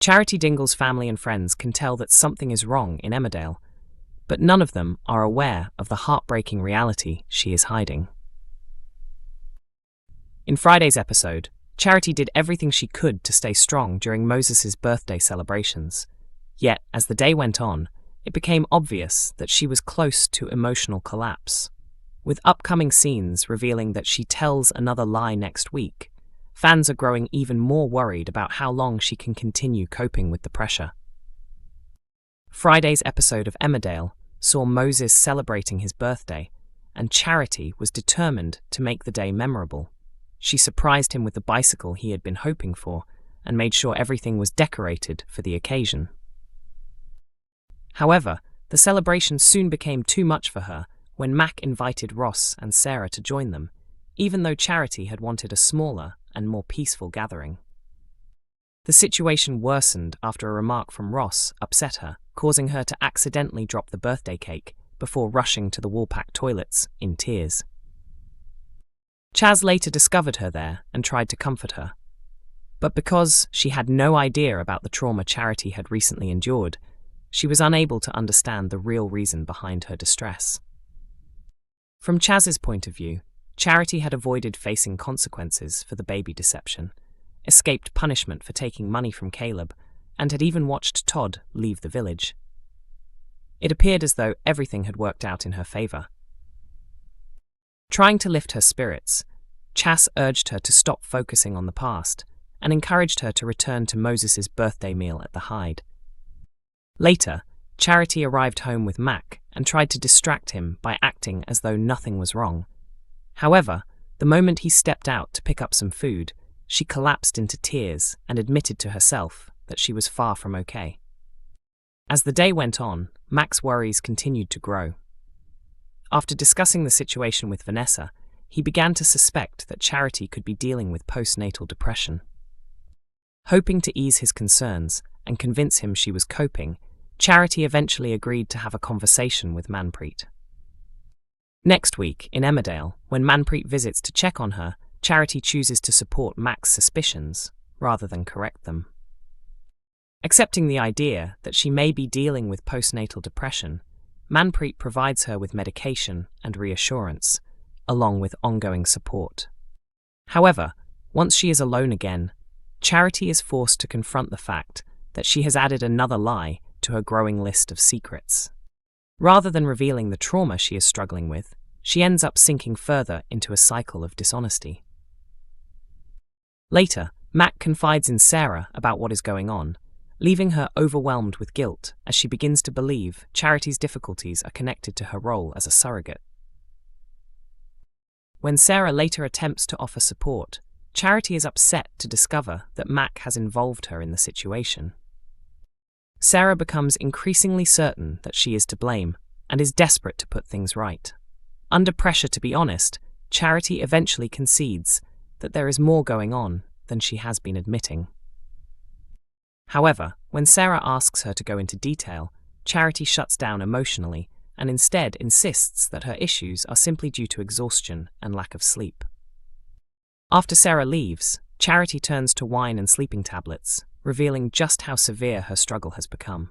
Charity Dingle's family and friends can tell that something is wrong in Emmerdale, but none of them are aware of the heartbreaking reality she is hiding. In Friday's episode, Charity did everything she could to stay strong during Moses' birthday celebrations. Yet, as the day went on, it became obvious that she was close to emotional collapse. With upcoming scenes revealing that she tells another lie next week, fans are growing even more worried about how long she can continue coping with the pressure. Friday's episode of Emmerdale saw Moses celebrating his birthday, and Charity was determined to make the day memorable. She surprised him with the bicycle he had been hoping for and made sure everything was decorated for the occasion. However, the celebration soon became too much for her when Mac invited Ross and Sarah to join them, even though Charity had wanted a smaller and more peaceful gathering. The situation worsened after a remark from Ross upset her, causing her to accidentally drop the birthday cake before rushing to the Woolpack toilets in tears. Chaz later discovered her there and tried to comfort her. But because she had no idea about the trauma Charity had recently endured, she was unable to understand the real reason behind her distress. From Chaz's point of view, Charity had avoided facing consequences for the baby deception, escaped punishment for taking money from Caleb, and had even watched Todd leave the village. It appeared as though everything had worked out in her favor. Trying to lift her spirits, Chas urged her to stop focusing on the past and encouraged her to return to Moses' birthday meal at the Hyde. Later, Charity arrived home with Mac and tried to distract him by acting as though nothing was wrong. However, the moment he stepped out to pick up some food, she collapsed into tears and admitted to herself that she was far from okay. As the day went on, Mac's worries continued to grow. After discussing the situation with Vanessa, he began to suspect that Charity could be dealing with postnatal depression. Hoping to ease his concerns and convince him she was coping, Charity eventually agreed to have a conversation with Manpreet. Next week, in Emmerdale, when Manpreet visits to check on her, Charity chooses to support Mac's suspicions rather than correct them. Accepting the idea that she may be dealing with postnatal depression, Manpreet provides her with medication and reassurance, along with ongoing support. However, once she is alone again, Charity is forced to confront the fact that she has added another lie to her growing list of secrets. Rather than revealing the trauma she is struggling with, she ends up sinking further into a cycle of dishonesty. Later, Mac confides in Sarah about what is going on, leaving her overwhelmed with guilt as she begins to believe Charity's difficulties are connected to her role as a surrogate. When Sarah later attempts to offer support, Charity is upset to discover that Mac has involved her in the situation. Sarah becomes increasingly certain that she is to blame and is desperate to put things right. Under pressure to be honest, Charity eventually concedes that there is more going on than she has been admitting. However, when Sarah asks her to go into detail, Charity shuts down emotionally and instead insists that her issues are simply due to exhaustion and lack of sleep. After Sarah leaves, Charity turns to wine and sleeping tablets, revealing just how severe her struggle has become.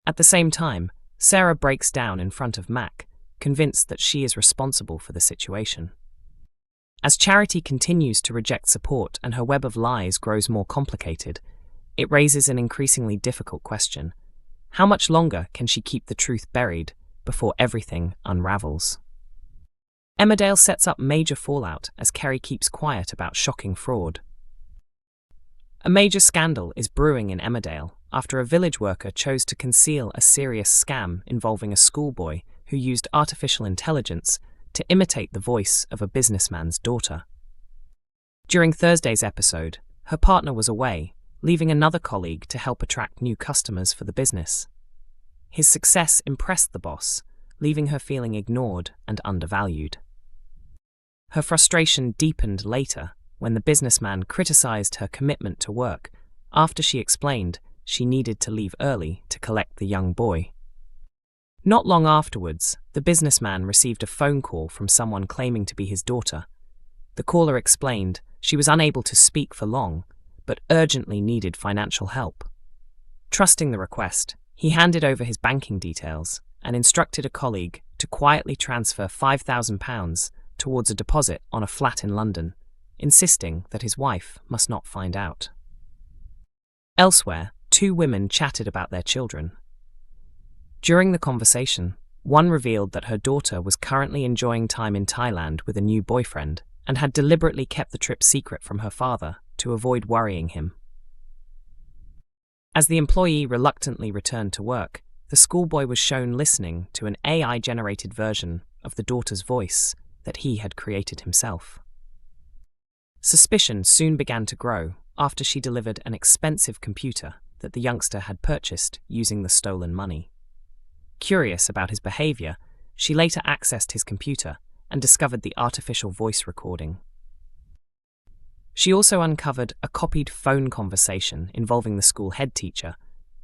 At the same time, Sarah breaks down in front of Mac, convinced that she is responsible for the situation. As Charity continues to reject support and her web of lies grows more complicated, it raises an increasingly difficult question. How much longer can she keep the truth buried before everything unravels? Emmerdale sets up major fallout as Kerry keeps quiet about shocking fraud. A major scandal is brewing in Emmerdale after a village worker chose to conceal a serious scam involving a schoolboy who used artificial intelligence to imitate the voice of a businessman's daughter. During Thursday's episode, her partner was away, leaving another colleague to help attract new customers for the business. His success impressed the boss, leaving her feeling ignored and undervalued. Her frustration deepened later when the businessman criticized her commitment to work after she explained she needed to leave early to collect the young boy. Not long afterwards, the businessman received a phone call from someone claiming to be his daughter. The caller explained she was unable to speak for long, but urgently needed financial help. Trusting the request, he handed over his banking details and instructed a colleague to quietly transfer £5,000 towards a deposit on a flat in London, insisting that his wife must not find out. Elsewhere, two women chatted about their children. During the conversation, one revealed that her daughter was currently enjoying time in Thailand with a new boyfriend and had deliberately kept the trip secret from her father to avoid worrying him. As the employee reluctantly returned to work, the schoolboy was shown listening to an AI-generated version of the daughter's voice that he had created himself. Suspicion soon began to grow after she delivered an expensive computer that the youngster had purchased using the stolen money. Curious about his behavior, she later accessed his computer and discovered the artificial voice recording. She also uncovered a copied phone conversation involving the school head teacher,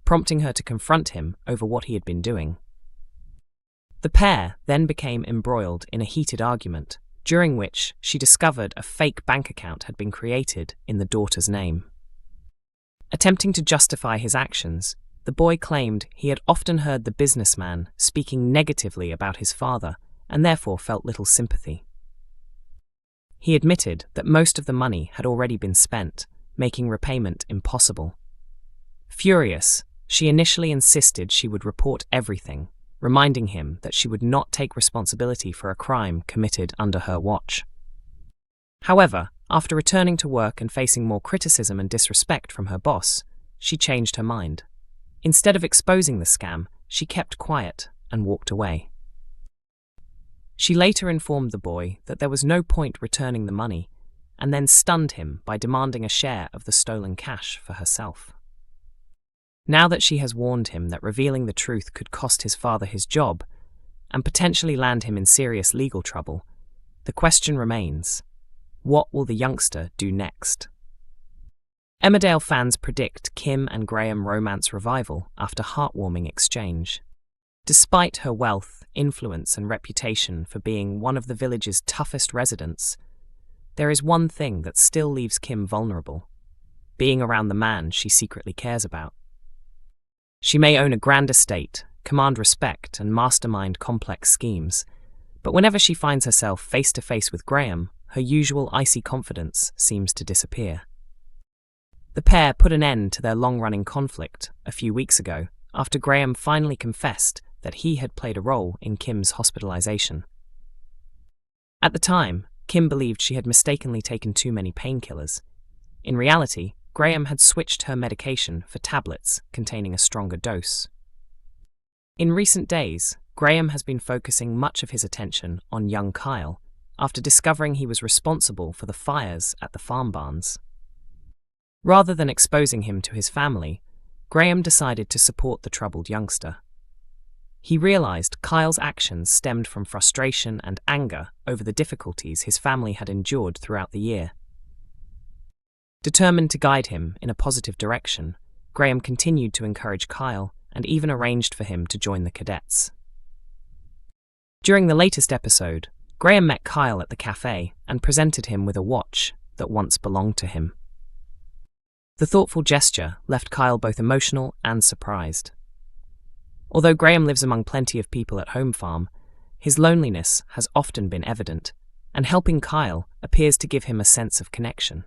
prompting her to confront him over what he had been doing. The pair then became embroiled in a heated argument, during which she discovered a fake bank account had been created in the daughter's name. Attempting to justify his actions, the boy claimed he had often heard the businessman speaking negatively about his father and therefore felt little sympathy. He admitted that most of the money had already been spent, making repayment impossible. Furious, she initially insisted she would report everything, reminding him that she would not take responsibility for a crime committed under her watch. However, after returning to work and facing more criticism and disrespect from her boss, she changed her mind. Instead of exposing the scam, she kept quiet and walked away. She later informed the boy that there was no point returning the money, and then stunned him by demanding a share of the stolen cash for herself. Now that she has warned him that revealing the truth could cost his father his job and potentially land him in serious legal trouble, the question remains, what will the youngster do next? Emmerdale fans predict Kim and Graham romance revival after heartwarming exchange. Despite her wealth, influence and reputation for being one of the village's toughest residents, there is one thing that still leaves Kim vulnerable: being around the man she secretly cares about. She may own a grand estate, command respect and mastermind complex schemes, but whenever she finds herself face to face with Graham, her usual icy confidence seems to disappear. The pair put an end to their long-running conflict a few weeks ago after Graham finally confessed that he had played a role in Kim's hospitalization. At the time, Kim believed she had mistakenly taken too many painkillers. In reality, Graham had switched her medication for tablets containing a stronger dose. In recent days, Graham has been focusing much of his attention on young Kyle after discovering he was responsible for the fires at the farm barns. Rather than exposing him to his family, Graham decided to support the troubled youngster. He realized Kyle's actions stemmed from frustration and anger over the difficulties his family had endured throughout the year. Determined to guide him in a positive direction, Graham continued to encourage Kyle and even arranged for him to join the cadets. During the latest episode, Graham met Kyle at the cafe and presented him with a watch that once belonged to him. The thoughtful gesture left Kyle both emotional and surprised. Although Graham lives among plenty of people at home farm, his loneliness has often been evident, and helping Kyle appears to give him a sense of connection.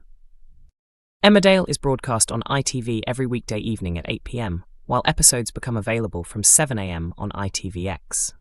Emmerdale is broadcast on ITV every weekday evening at 8 p.m, while episodes become available from 7 a.m. on ITVX.